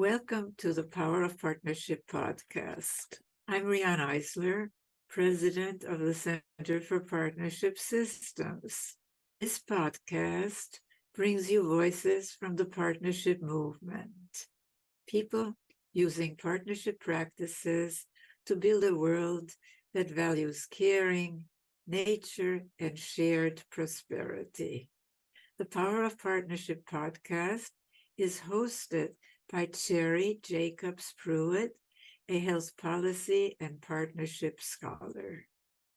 welcome to the Power of Partnership podcast. I'm Riane Eisler, President of the Center for Partnership Systems. This podcast brings you voices from the partnership movement, people using partnership practices to build a world that values caring, nature, and shared prosperity. The Power of Partnership podcast is hosted by Cherry Jacobs-Pruitt, a health policy and partnership scholar.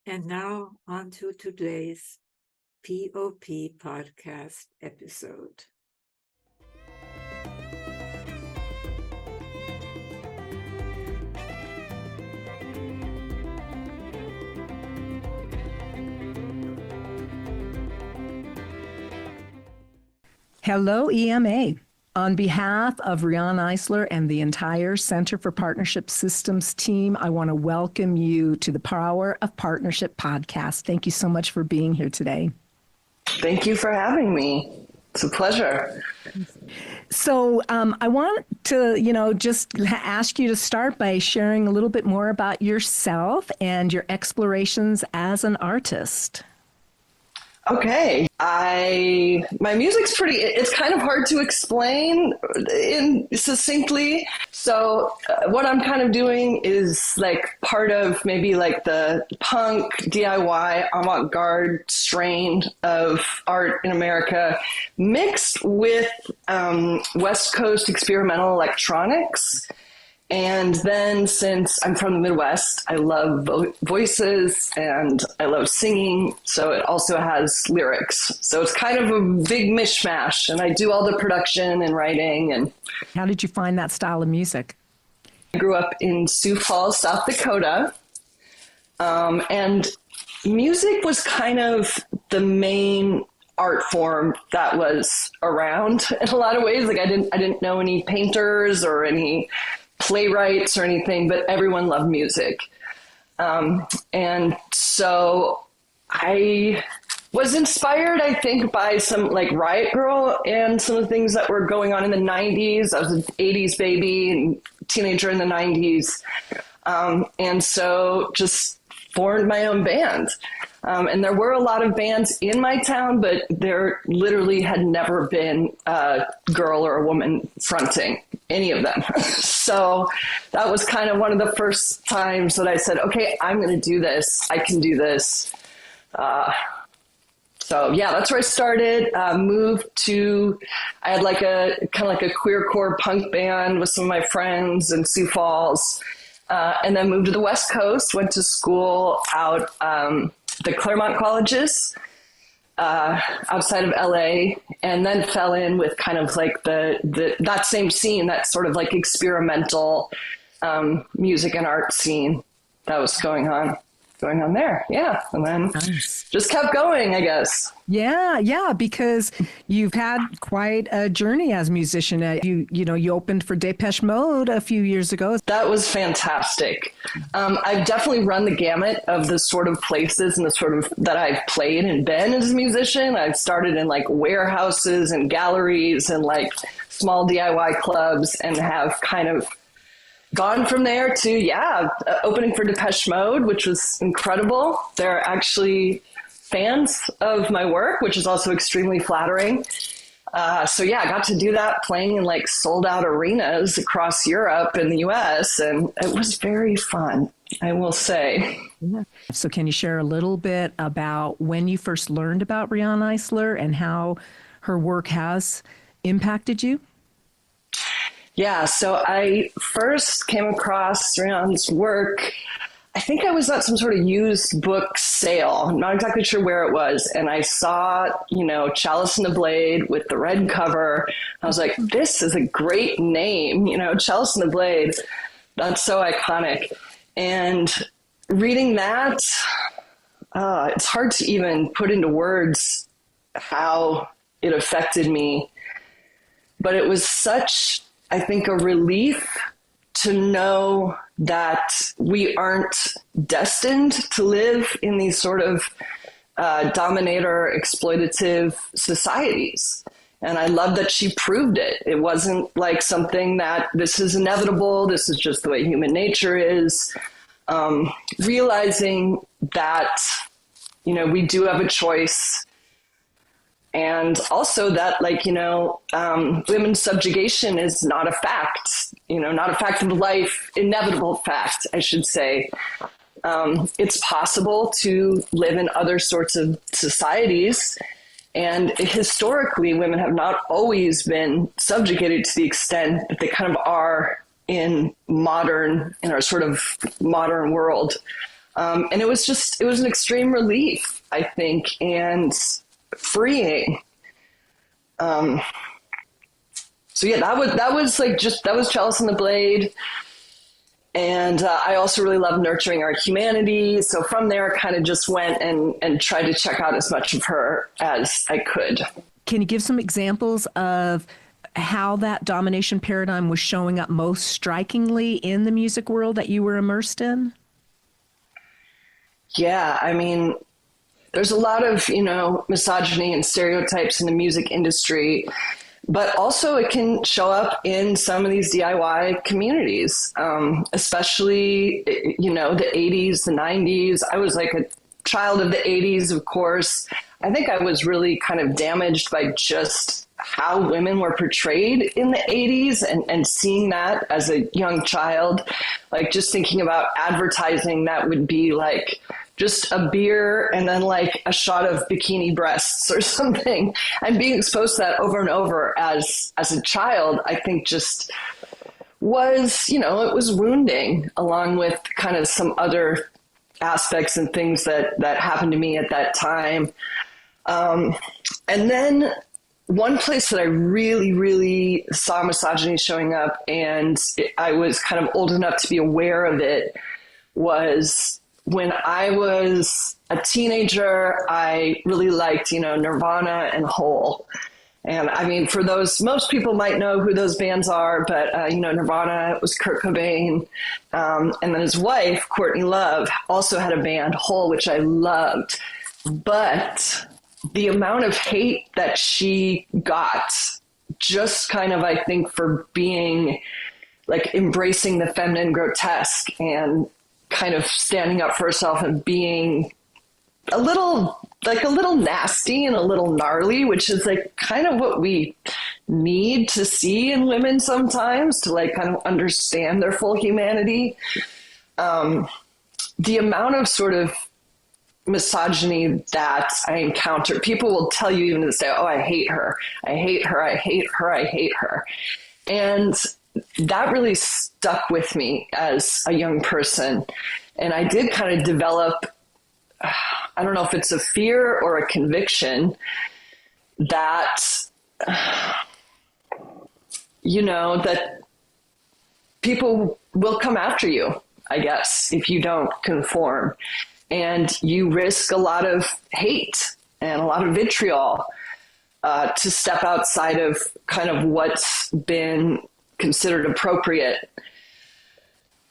And now on to today's POP podcast episode. Hello, EMA. On behalf of Riane Eisler and the entire Center for Partnership Systems team, I want to welcome you to the Power of Partnership podcast. Thank you so much for being here today. Thank you for having me. It's a pleasure. So I want to, just ask you to start by sharing a little bit more about yourself and your explorations as an artist. Okay. My music's it's kind of hard to explain succinctly. So what I'm kind of doing is like part of maybe like the punk, DIY, avant-garde strain of art in America mixed with West Coast experimental electronics. And then since I'm from the Midwest, I love voices and I love singing. So it also has lyrics. So it's kind of a big mishmash. And I do all the production and writing. And how did you find that style of music? I grew up in Sioux Falls, South Dakota. And music was kind of the main art form that was around in a lot of ways. Like I didn't know any painters or any playwrights or anything, but everyone loved music. And so I was inspired, I think, by some like Riot Girl and some of the things that were going on in the 90s. I was an 80s baby and teenager in the 90s. And so just formed my own band. And there were a lot of bands in my town, but there literally had never been a girl or a woman fronting any of them. So that was kind of one of the first times that I said, okay, I'm going to do this. I can do this. So yeah, that's where I started. Moved to, I had like a kind of like a queercore punk band with some of my friends in Sioux Falls. And then moved to the West Coast, went to school out the Claremont colleges outside of LA, and then fell in with kind of like that same scene, that sort of like experimental music and art scene that was going on there. Yeah. And then just kept going, I guess. Yeah, because you've had quite a journey as a musician. You opened for Depeche Mode a few years ago. That was fantastic. I've definitely run the gamut of the sort of places and the sort of that I've played and been as a musician. I've started in like warehouses and galleries and like small DIY clubs and have kind of gone from there to, opening for Depeche Mode, which was incredible. They're actually fans of my work, which is also extremely flattering. I got to do that playing in like sold out arenas across Europe and the US, and it was very fun, I will say. So can you share a little bit about when you first learned about Riane Eisler and how her work has impacted you? Yeah, so I first came across Riane's work, I think I was at some sort of used book sale. I'm not exactly sure where it was. And I saw, Chalice and the Blade with the red cover. I was like, this is a great name, Chalice and the Blade. That's so iconic. And reading that, it's hard to even put into words how it affected me. But it was such, I think, a relief to know that we aren't destined to live in these sort of dominator exploitative societies. And I love that she proved it. It wasn't like something that this is inevitable. This is just the way human nature is. Realizing that, you know, we do have a choice. And also that, like, you know, women's subjugation is not a fact, you know, not a fact of life, inevitable fact, I should say. It's possible to live in other sorts of societies. And historically, women have not always been subjugated to the extent that they kind of are in our sort of modern world. And it was an extreme relief, I think, and freeing. So yeah, that was Chalice and the Blade. And I also really love Nurturing Our Humanity. So from there, I kind of just went and tried to check out as much of her as I could. Can you give some examples of how that domination paradigm was showing up most strikingly in the music world that you were immersed in? Yeah, I mean, there's a lot of, you know, misogyny and stereotypes in the music industry. But also it can show up in some of these DIY communities, especially, you know, the 80s, the 90s. I was like a child of the 80s, of course. I think I was really kind of damaged by just how women were portrayed in the 80s and seeing that as a young child, like just thinking about advertising that would be like just a beer and then like a shot of bikini breasts or something, and being exposed to that over and over as a child, I think just was, you know, it was wounding, along with kind of some other aspects and things that happened to me at that time. And then one place that I really, really saw misogyny showing up, and I was kind of old enough to be aware of it, was when I was a teenager. I really liked, you know, Nirvana and Hole. And I mean, for those, most people might know who those bands are, but, you know, Nirvana was Kurt Cobain. And then his wife, Courtney Love, also had a band, Hole, which I loved. But the amount of hate that she got, just kind of, I think, for being like embracing the feminine grotesque and kind of standing up for herself and being a little nasty and a little gnarly, which is like kind of what we need to see in women sometimes to like kind of understand their full humanity. The amount of sort of misogyny that I encounter, people will tell you even to this day, oh, I hate her. I hate her. I hate her. I hate her. And that really stuck with me as a young person. And I did kind of develop, I don't know if it's a fear or a conviction that, you know, that people will come after you, I guess, if you don't conform. And you risk a lot of hate and a lot of vitriol to step outside of kind of what's been considered appropriate.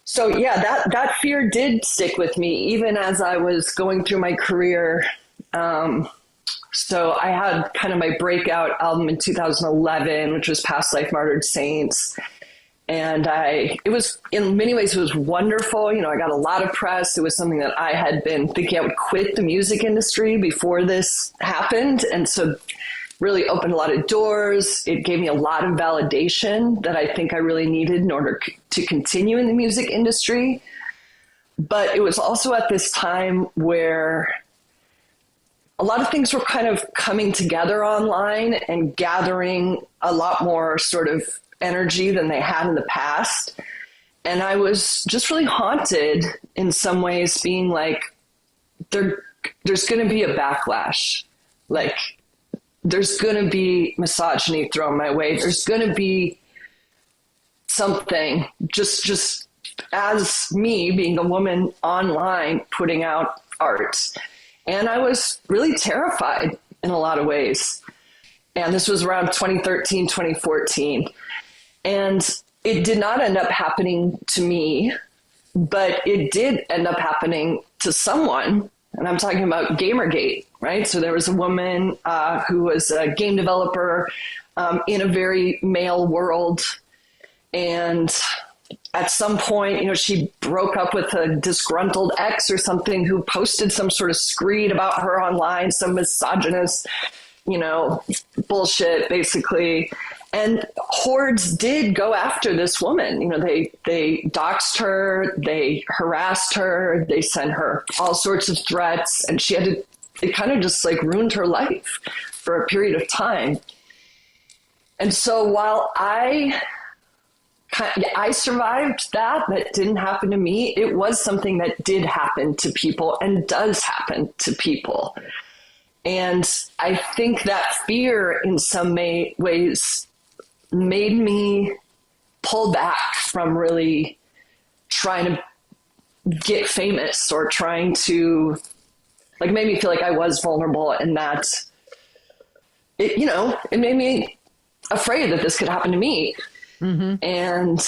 So yeah, that fear did stick with me even as I was going through my career. So I had kind of my breakout album in 2011, which was Past Life Martyred Saints. And it was, in many ways, it was wonderful. You know, I got a lot of press. It was something that I had been thinking I would quit the music industry before this happened. And so really opened a lot of doors. It gave me a lot of validation that I think I really needed in order to continue in the music industry. But it was also at this time where a lot of things were kind of coming together online and gathering a lot more sort of energy than they had in the past. And I was just really haunted in some ways, being like, there's going to be a backlash. Like, there's going to be misogyny thrown my way. There's going to be something, just as me being a woman online putting out art. And I was really terrified in a lot of ways. And this was around 2013, 2014. And it did not end up happening to me, but it did end up happening to someone And I'm talking about Gamergate, right? So there was a woman who was a game developer in a very male world. And at some point, you know, she broke up with a disgruntled ex or something who posted some sort of screed about her online, some misogynist, you know, bullshit, basically. And hordes did go after this woman. You know, they doxed her, they harassed her, they sent her all sorts of threats, and she had to, it kind of just like ruined her life for a period of time. And so while I survived that didn't happen to me, it was something that did happen to people and does happen to people. And I think that fear in some ways made me pull back from really trying to get famous or trying to, like, made me feel like I was vulnerable, and that it, you know, it made me afraid that this could happen to me. Mm-hmm. And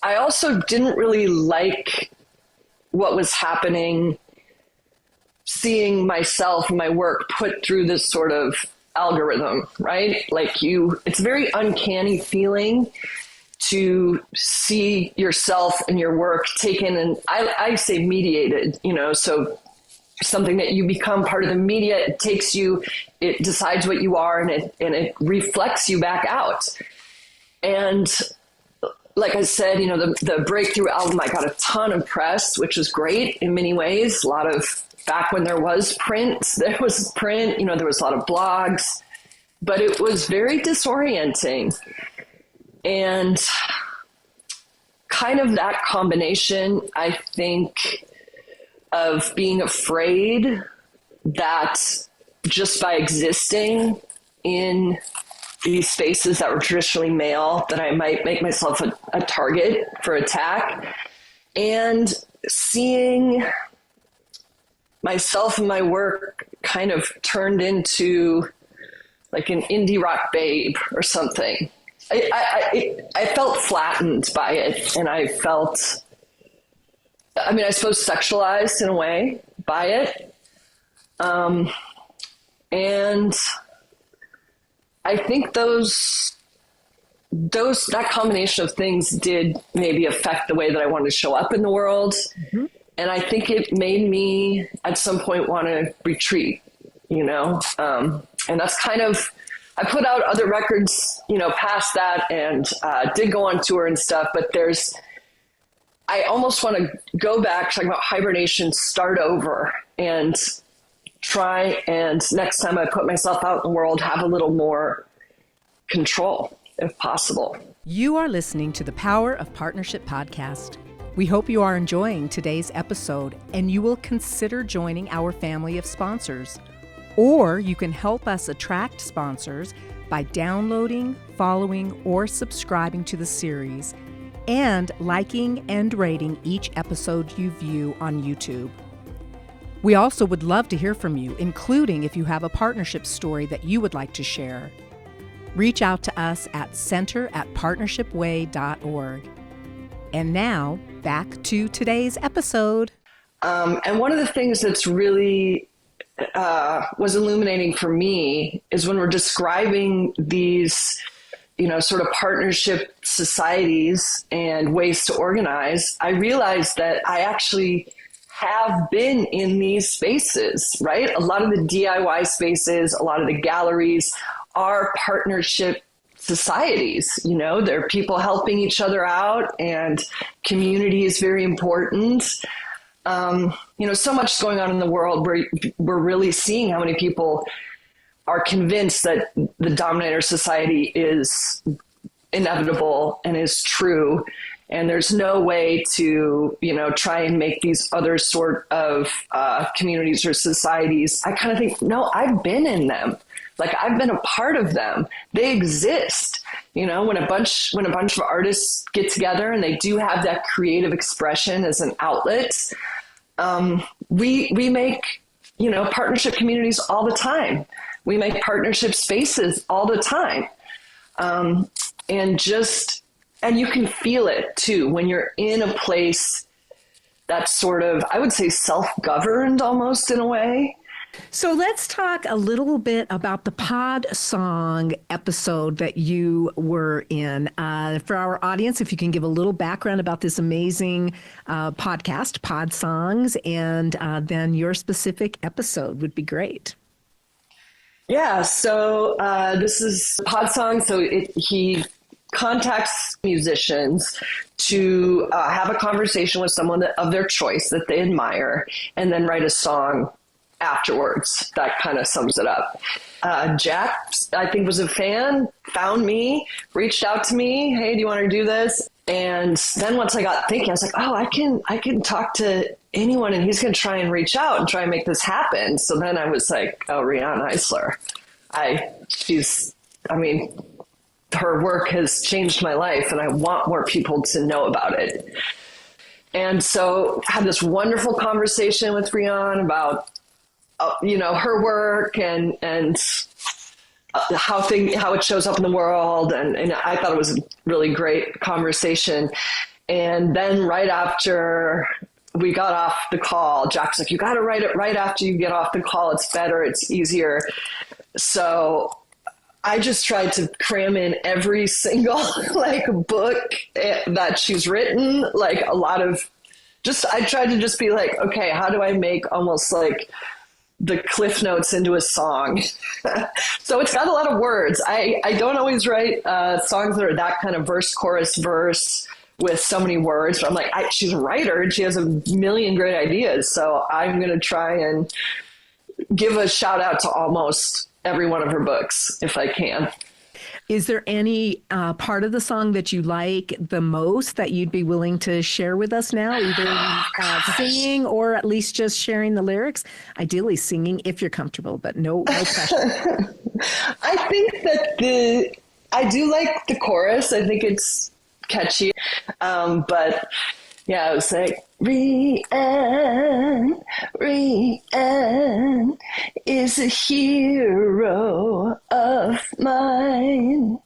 I also didn't really like what was happening, seeing myself and my work put through this sort of algorithm, right? Like it's a very uncanny feeling to see yourself and your work taken, and I say mediated, you know, so something that you become part of the media, it takes you, it decides what you are, and it reflects you back out. And like I said, you know, the Breakthrough album, I got a ton of press, which was great in many ways. A lot of, back when there was print, you know, there was a lot of blogs, but it was very disorienting. And kind of that combination, I think, of being afraid that just by existing in these spaces that were traditionally male, that I might make myself a target for attack, and seeing myself and my work kind of turned into like an indie rock babe or something. I felt flattened by it, and I felt, I mean, I suppose sexualized in a way by it. And I think that combination of things did maybe affect the way that I wanted to show up in the world. Mm-hmm. And I think it made me at some point want to retreat, you know? And that's kind of, I put out other records, you know, past that, and did go on tour and stuff, but I almost want to go back, talking about hibernation, start over, and try, and next time I put myself out in the world, have a little more control, if possible. You are listening to the Power of Partnership podcast. We hope you are enjoying today's episode, and you will consider joining our family of sponsors. Or you can help us attract sponsors by downloading, following, or subscribing to the series, and liking and rating each episode you view on YouTube. We also would love to hear from you, including if you have a partnership story that you would like to share. Reach out to us at center@partnershipway.org. And now, back to today's episode. And one of the things that's really was illuminating for me is when we're describing these, you know, sort of partnership societies and ways to organize, I realized that I actually have been in these spaces, right? A lot of the DIY spaces, a lot of the galleries are partnership societies. You know, there are people helping each other out, and community is very important. You know, so much going on in the world where we're really seeing how many people are convinced that the dominator society is inevitable and is true. And there's no way to, you know, try and make these other sort of communities or societies. I kind of think, no, I've been in them. Like, I've been a part of them. They exist. You know, when a bunch of artists get together and they do have that creative expression as an outlet, we make, you know, partnership communities all the time. We make partnership spaces all the time. And you can feel it too when you're in a place that's sort of, I would say, self-governed almost in a way. So let's talk a little bit about the Pod Song episode that you were in. For our audience, if you can give a little background about this amazing podcast, PodSongs, and then your specific episode would be great. Yeah, so this is PodSongs. So he contacts musicians to have a conversation with someone of their choice that they admire, and then write a song afterwards. That kind of sums it up. Jack, I think, was a fan, found me, reached out to me. Hey, do you want to do this? And then once I got thinking, I was like, oh, I can talk to anyone, and he's going to try and reach out and try and make this happen. So then I was like, oh, Riane Eisler. Her work has changed my life, and I want more people to know about it. And so I had this wonderful conversation with Riane about her work and how it shows up in the world. And I thought it was a really great conversation. And then right after we got off the call, Jack's like, you got to write it right after you get off the call. It's better. It's easier. So I just tried to cram in every single book that she's written, a lot of I tried to just be like, okay, how do I make almost like the cliff notes into a song? So it's got a lot of words. I don't always write songs that are that kind of verse, chorus, verse with so many words, but I'm like, she's a writer and she has a million great ideas. So I'm going to try and give a shout out to almost every one of her books if I can. Is there any part of the song that you like the most that you'd be willing to share with us now, either singing or at least just sharing the lyrics? Ideally singing if you're comfortable, but no pressure. I think that I do like the chorus. I think it's catchy. But yeah, I was like, Riane is a hero of mine.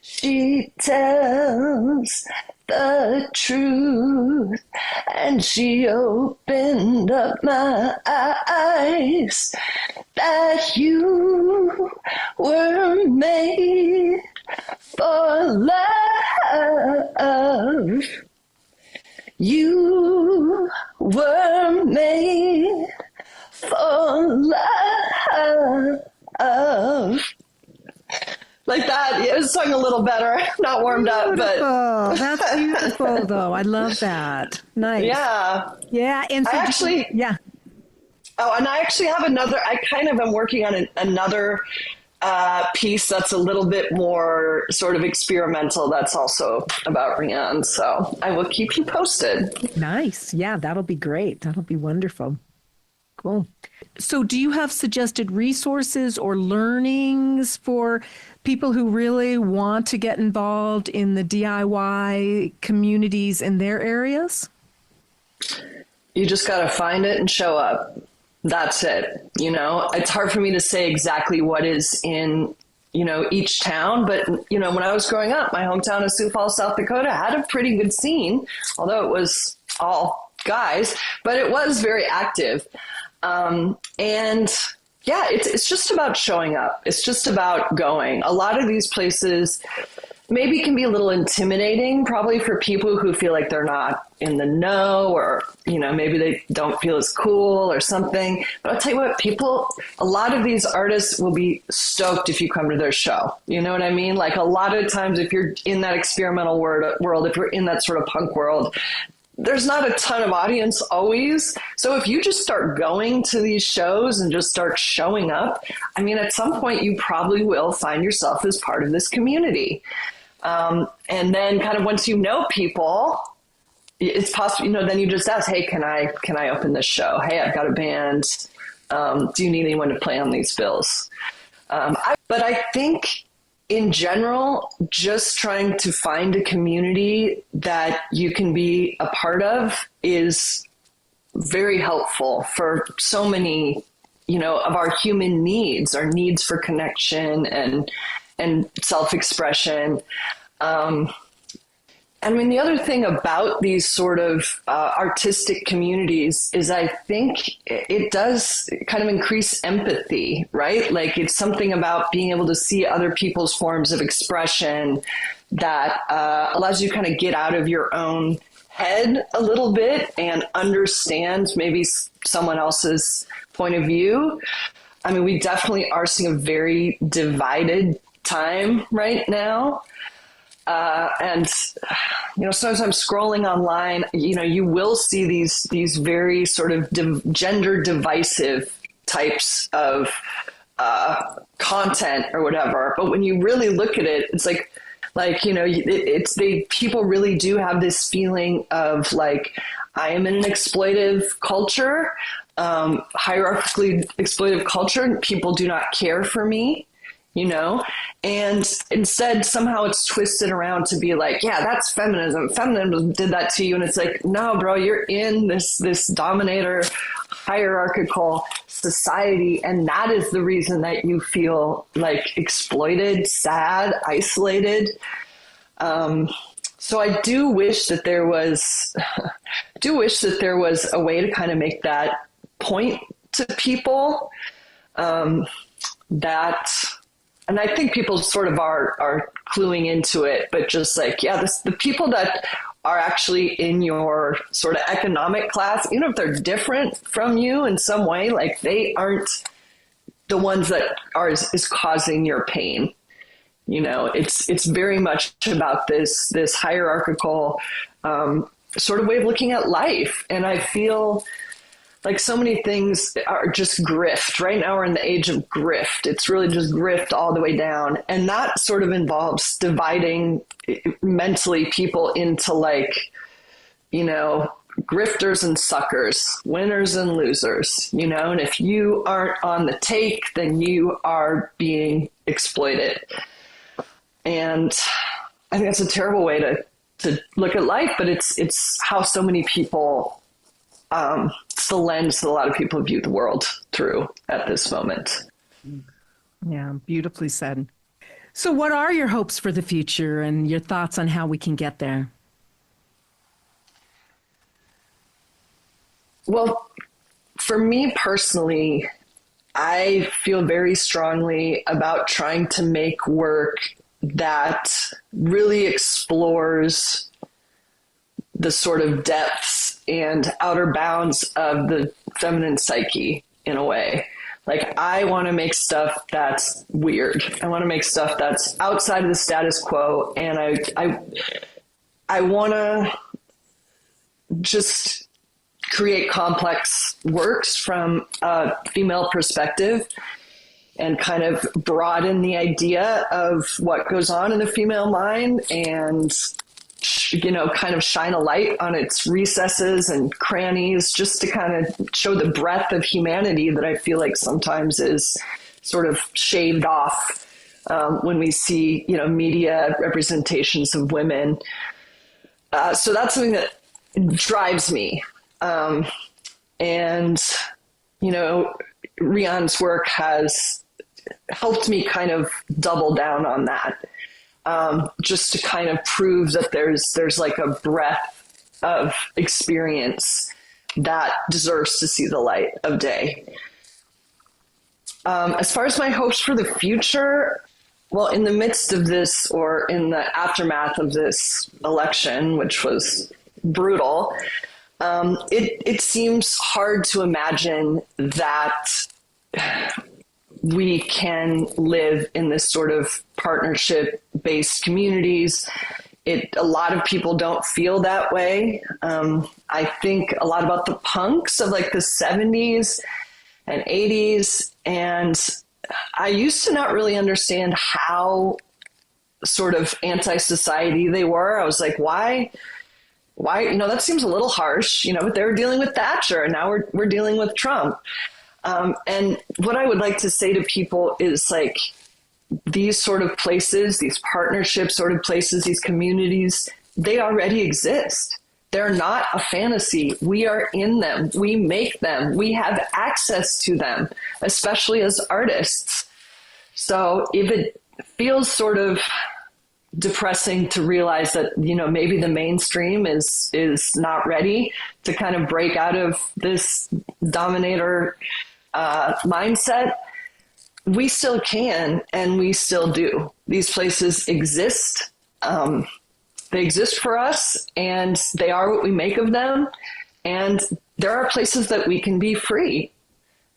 She tells the truth, and she opened up my eyes that you were made for love. You were made for love. Like that. It was sung a little better. Not warmed up, but. That's beautiful, though. I love that. Nice. Yeah. Yeah. And so yeah. Oh, and I actually have another. I kind of am working on another piece that's a little bit more sort of experimental. That's also about Riane. So I will keep you posted. Nice. Yeah, that'll be great. That'll be wonderful. Cool. So do you have suggested resources or learnings for people who really want to get involved in the DIY communities in their areas? You just got to find it and show up. That's it. It's hard for me to say exactly what is in, each town. But, when I was growing up, my hometown of Sioux Falls, South Dakota had a pretty good scene, although it was all guys, but it was very active. And yeah, it's just about showing up. It's just about going. A lot of these places maybe can be a little intimidating, probably for people who feel like they're not in the know, or, maybe they don't feel as cool or something. But I'll tell you what, a lot of these artists will be stoked if you come to their show. You know what I mean? Like a lot of times, if you're in that experimental world, if you're in that sort of punk world, there's not a ton of audience always. So if you just start going to these shows and just start showing up, at some point you probably will find yourself as part of this community. And then kind of once you know people, it's possible, then you just ask, hey, can I open this show? Hey, I've got a band. Do you need anyone to play on these bills? But I think in general, just trying to find a community that you can be a part of is very helpful for so many, of our human needs, our needs for connection and self-expression. And I mean, the other thing about these sort of artistic communities is I think it does kind of increase empathy, right? Like it's something about being able to see other people's forms of expression that allows you to kind of get out of your own head a little bit and understand maybe someone else's point of view. I mean, we definitely are seeing a very divided time right now. And, you know, sometimes I'm scrolling online, you know, you will see these very sort of gender divisive types of content or whatever. But when you really look at it, it's like, you know, people really do have this feeling of like, I am in an exploitive culture, hierarchically exploitive culture, and people do not care for me. You know, and instead somehow it's twisted around to be like, yeah, that's feminism. Feminism did that to you. And it's like, no, bro, you're in this dominator hierarchical society. And that is the reason that you feel like exploited, sad, isolated. So I do wish that there was a way to kind of make that point to people, and I think people sort of are cluing into it, but just like, yeah, the people that are actually in your sort of economic class, even if they're different from you in some way, like they aren't the ones that is causing your pain. You know, it's very much about this hierarchical sort of way of looking at life. And I feel like so many things are just grift. Right now we're in the age of grift. It's really just grift all the way down. And that sort of involves dividing mentally people into like, you know, grifters and suckers, winners and losers, you know, and if you aren't on the take, then you are being exploited. And I think that's a terrible way to look at life, but it's how so many people, it's the lens that a lot of people view the world through at this moment. Yeah, beautifully said. So what are your hopes for the future and your thoughts on how we can get there? Well, for me personally, I feel very strongly about trying to make work that really explores the sort of depths and outer bounds of the feminine psyche in a way. Like, I want to make stuff that's weird. I want to make stuff that's outside of the status quo. And I want to just create complex works from a female perspective and kind of broaden the idea of what goes on in the female mind and, you know, kind of shine a light on its recesses and crannies, just to kind of show the breadth of humanity that I feel like sometimes is sort of shaved off when we see, you know, media representations of women. So that's something that drives me. And, you know, Riane's work has helped me kind of double down on that. Just to kind of prove that there's like a breadth of experience that deserves to see the light of day. As far as my hopes for the future, well, in the midst of this, or in the aftermath of this election, which was brutal, it seems hard to imagine that we can live in this sort of partnership-based communities. A lot of people don't feel that way. I think a lot about the punks of like the 70s and 80s. And I used to not really understand how sort of anti-society they were. I was like, why, you know, that seems a little harsh, you know, but they were dealing with Thatcher and now we're dealing with Trump. And what I would like to say to people is like, these sort of places, these partnership sort of places, these communities, they already exist. They're not a fantasy. We are in them. We make them. We have access to them, especially as artists. So if it feels sort of depressing to realize that, you know, maybe the mainstream is not ready to kind of break out of this dominator mindset. We still can, and we still do. These places exist. They exist for us, and they are what we make of them. And there are places that we can be free.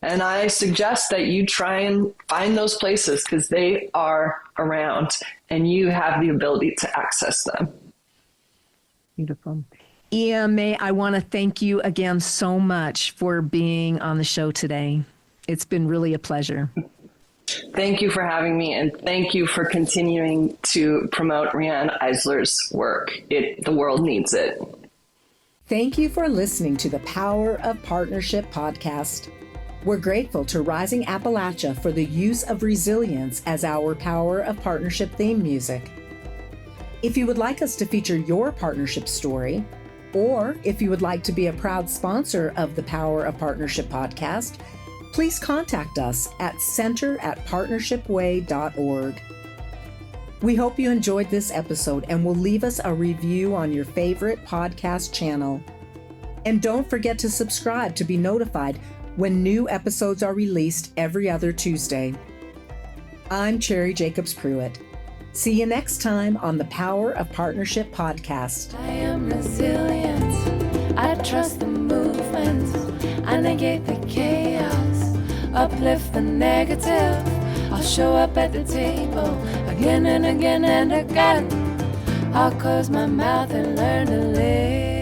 And I suggest that you try and find those places, because they are around and you have the ability to access them. Beautiful. EMA, I want to thank you again so much for being on the show today. It's been really a pleasure. Thank you for having me, and thank you for continuing to promote Riane Eisler's work. The world needs it. Thank you for listening to the Power of Partnership podcast. We're grateful to Rising Appalachia for the use of Resilience as our Power of Partnership theme music. If you would like us to feature your partnership story, or if you would like to be a proud sponsor of the Power of Partnership podcast, please contact us at center@partnershipway.org. We hope you enjoyed this episode and will leave us a review on your favorite podcast channel. And don't forget to subscribe to be notified when new episodes are released every other Tuesday. I'm Cherry Jacobs Pruitt. See you next time on the Power of Partnership podcast. I am resilient. I trust the movement. I negate the chaos. Uplift the negative. I'll show up at the table again and again and again. I'll close my mouth and learn to live.